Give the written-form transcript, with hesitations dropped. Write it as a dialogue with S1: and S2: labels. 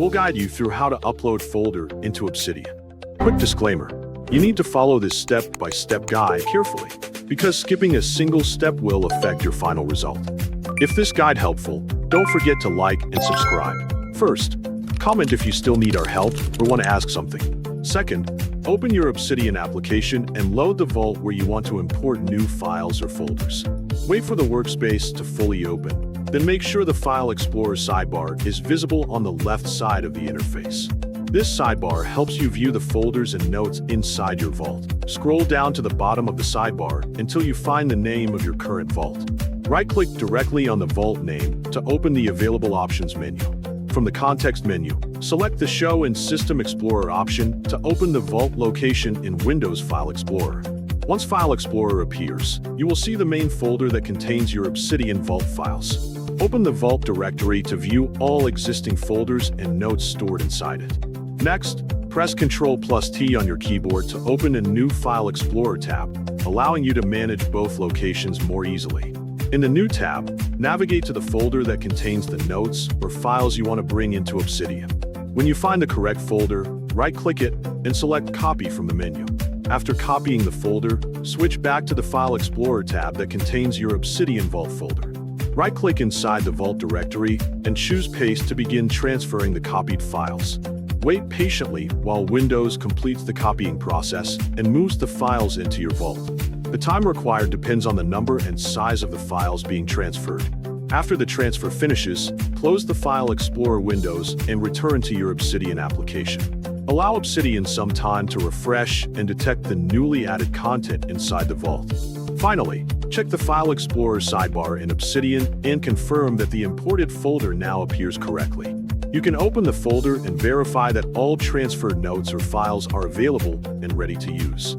S1: we'll guide you through how to upload folder into Obsidian. Quick disclaimer, you need to follow this step-by-step guide carefully, because skipping a single step will affect your final result. If this guide helpful, don't forget to like and subscribe. First, comment if you still need our help or want to ask something. Second, open your Obsidian application and load the vault where you want to import new files or folders. Wait for the workspace to fully open. Then make sure the File Explorer sidebar is visible on the left side of the interface. This sidebar helps you view the folders and notes inside your vault. Scroll down to the bottom of the sidebar until you find the name of your current vault. Right-click directly on the vault name to open the available options menu. From the context menu, select the Show in System Explorer option to open the vault location in Windows File Explorer. Once File Explorer appears, you will see the main folder that contains your Obsidian Vault files. Open the Vault directory to view all existing folders and notes stored inside it. Next, press Ctrl+T on your keyboard to open a new File Explorer tab, allowing you to manage both locations more easily. In the new tab, navigate to the folder that contains the notes or files you want to bring into Obsidian. When you find the correct folder, right-click it and select Copy from the menu. After copying the folder, switch back to the File Explorer tab that contains your Obsidian Vault folder. Right-click inside the Vault directory and choose Paste to begin transferring the copied files. Wait patiently while Windows completes the copying process and moves the files into your vault. The time required depends on the number and size of the files being transferred. After the transfer finishes, close the File Explorer windows and return to your Obsidian application. Allow Obsidian some time to refresh and detect the newly added content inside the vault. Finally, check the File Explorer sidebar in Obsidian and confirm that the imported folder now appears correctly. You can open the folder and verify that all transferred notes or files are available and ready to use.